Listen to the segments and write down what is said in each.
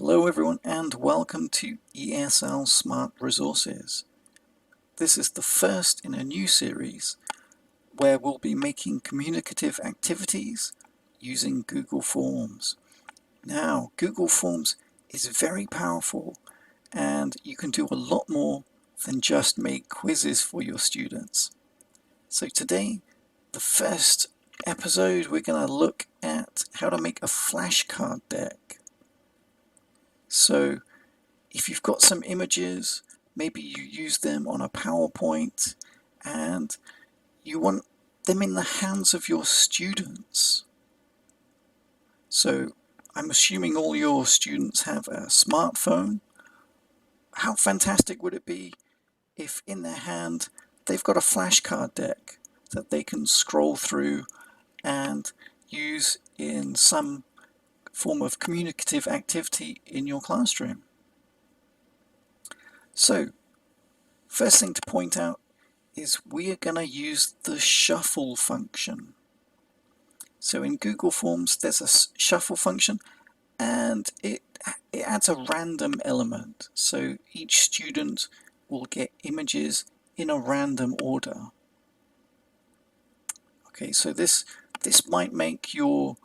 Hello everyone and welcome to ESL Smart Resources. This is the first in a new series where we'll be making communicative activities using Google Forms. Now, Google Forms is very powerful and you can do a lot more than just make quizzes for your students. So today, the first episode, we're going to look at how to make a flashcard deck. So if you've got some images, maybe you use them on a PowerPoint and you want them in the hands of your students. So I'm assuming all your students have a smartphone. How fantastic would it be if in their hand they've got a flashcard deck that they can scroll through and use in some form of communicative activity in your classroom. So, first thing to point out is we are going to use the shuffle function. So in Google Forms there's a shuffle function and it adds a random element. So each student will get images in a random order. Okay, so this might make your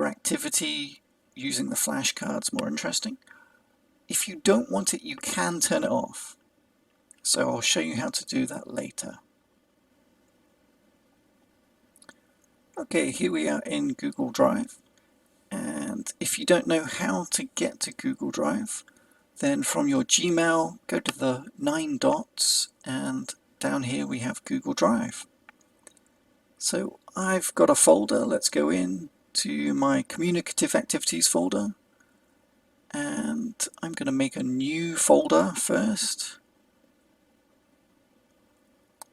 activity using the flashcards more interesting. If you don't want it, you can turn it off. So I'll show you how to do that later. Okay, here we are in Google Drive. And if you don't know how to get to Google Drive, then from your Gmail, go to the 9 dots and down here we have Google Drive. So I've got a folder. Let's go in to my Communicative Activities folder. And I'm going to make a new folder first.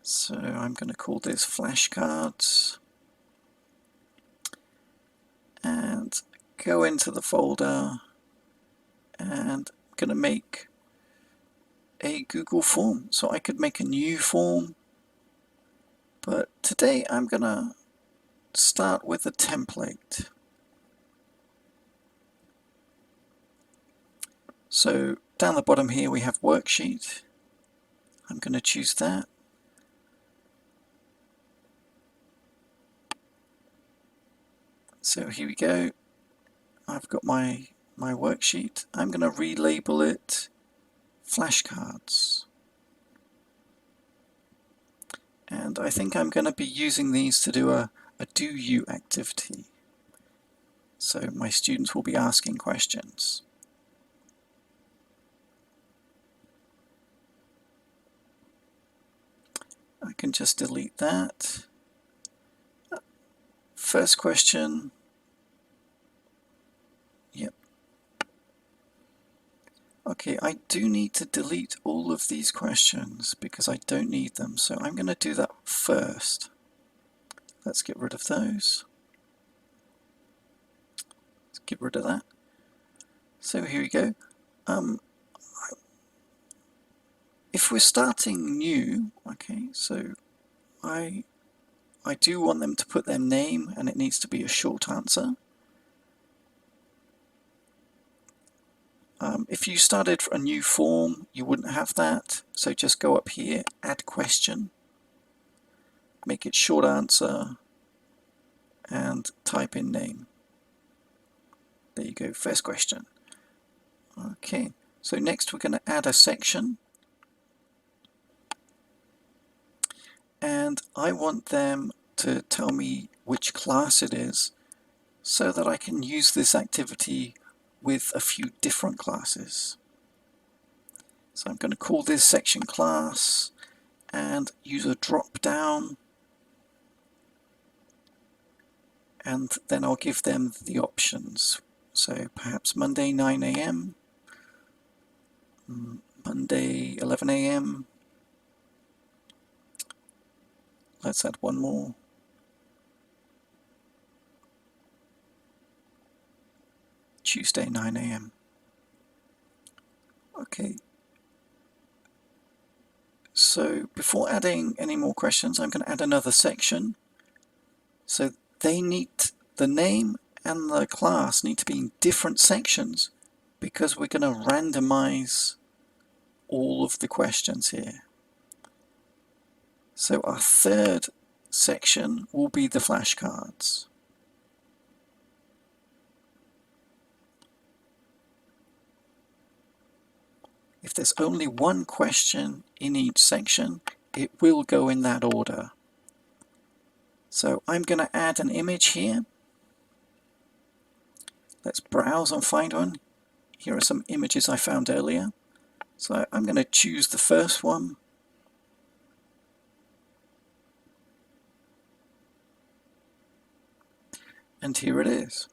So I'm going to call this Flashcards. And go into the folder and I'm going to make a Google form. So I could make a new form. But today I'm going to start with a template. So down the bottom here we have Worksheet. I'm going to choose that. So here we go. I've got my worksheet. I'm going to relabel it Flashcards. And I think I'm going to be using these to do a do you activity. So my students will be asking questions. I can just delete that. First question. Yep. Okay, I do need to delete all of these questions because I don't need them. So I'm going to do that first. Let's get rid of those. Let's get rid of that. So here we go. If we're starting new, okay, so I do want them to put their name and it needs to be a short answer. If you started a new form, you wouldn't have that. So just go up here, add question, make it short answer, and type in name. There you go, first question. Okay, so next we're going to add a section. And I want them to tell me which class it is so that I can use this activity with a few different classes. So I'm going to call this section class and use a drop down, and then I'll give them the options. So perhaps Monday 9 AM, Monday 11 AM. Let's add one more. Tuesday 9 AM. Okay. So before adding any more questions, I'm going to add another section. So they need, the name and the class need to be in different sections because we're going to randomize all of the questions here. So our third section will be the flashcards. If there's only one question in each section, it will go in that order. So I'm going to add an image here. Let's browse and find one. Here are some images I found earlier. So I'm going to choose the first one. And here it is.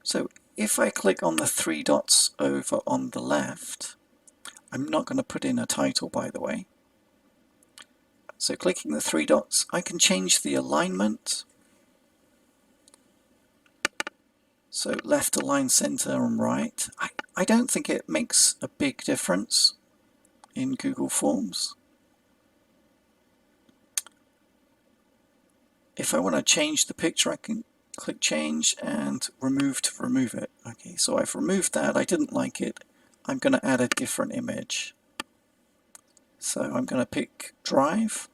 So if I click on the three dots over on the left, I'm not going to put in a title, by the way. So clicking the three dots, I can change the alignment. So left align, center and right. I don't think it makes a big difference in Google Forms. If I want to change the picture, I can click change and remove to remove it. Okay, so I've removed that. I didn't like it. I'm going to add a different image. So I'm going to pick Drive.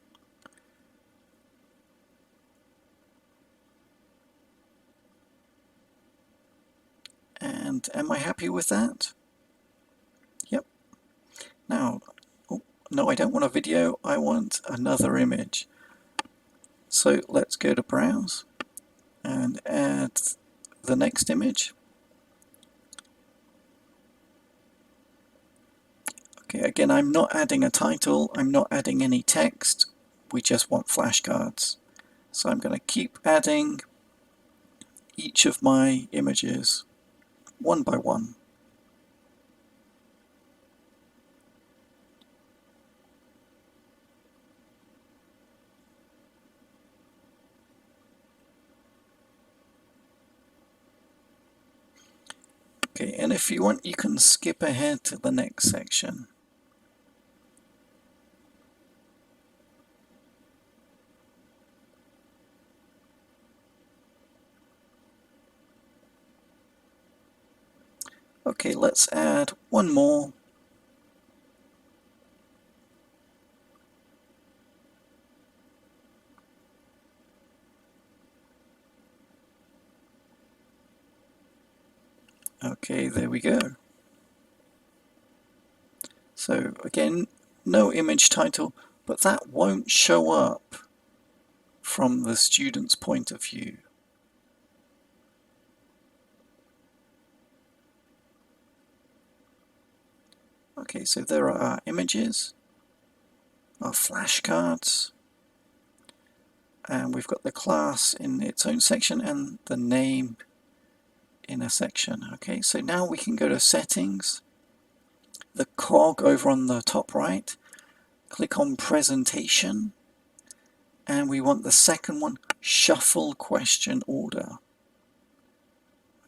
And am I happy with that? Yep. Now, oh, no, I don't want a video. I want another image. So let's go to Browse and add the next image. Okay, again, I'm not adding a title, I'm not adding any text, we just want flashcards. So I'm going to keep adding each of my images one by one. Okay, and if you want, you can skip ahead to the next section. Okay, let's add one more. Okay, there we go. So again, no image title, but that won't show up from the student's point of view. Okay, so there are our images, our flashcards, and we've got the class in its own section and the name in a section. Okay, so now we can go to Settings, the cog over on the top right, click on Presentation, and we want the second one, Shuffle Question Order.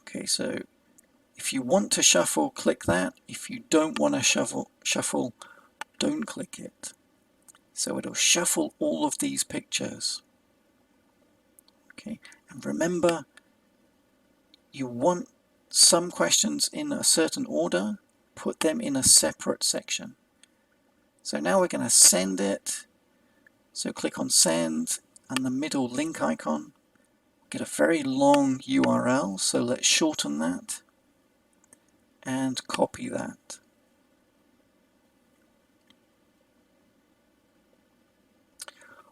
Okay, so if you want to shuffle, click that. If you don't want to shuffle, don't click it. So it'll shuffle all of these pictures. Okay, and remember, you want some questions in a certain order, put them in a separate section. So now we're going to send it. So click on Send and the middle link icon. Get a very long URL, so let's shorten that and copy that.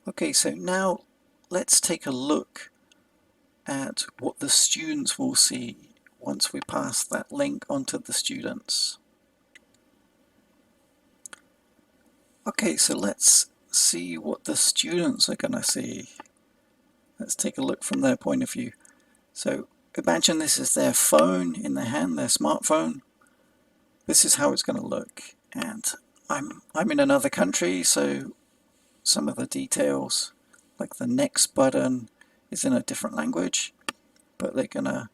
Okay, so now let's take a look at what the students will see once we pass that link onto the students. Okay, so let's see what the students are going to see. Let's take a look from their point of view. So imagine this is their phone in their hand, their smartphone. This is how it's going to look. And I'm in another country, so some of the details, like the next button, is in a different language, but they're going to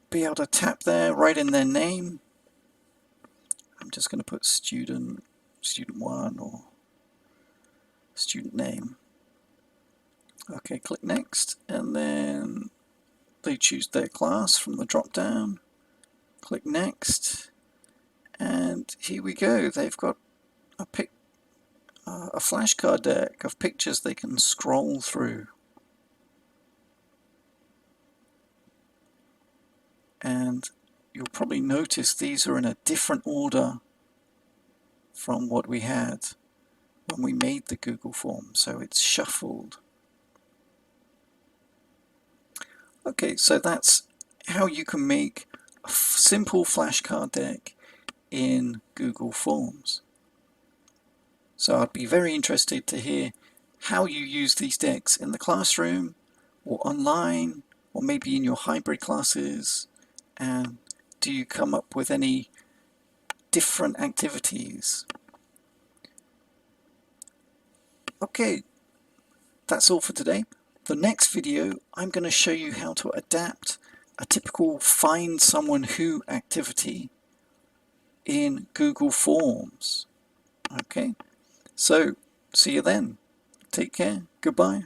be able to tap there, write in their name. I'm just going to put student 1 or student name. Okay, click next, and then they choose their class from the drop down. Click next, and here we go. They've got a flashcard deck of pictures they can scroll through. And you'll probably notice these are in a different order from what we had when we made the Google form, so it's shuffled. Okay, so that's how you can make a simple flashcard deck in Google Forms. So I'd be very interested to hear how you use these decks in the classroom or online or maybe in your hybrid classes, and do you come up with any different activities? Okay, that's all for today. The next video I'm going to show you how to adapt a typical find someone who activity in Google Forms. Okay, so see you then. Take care. Goodbye.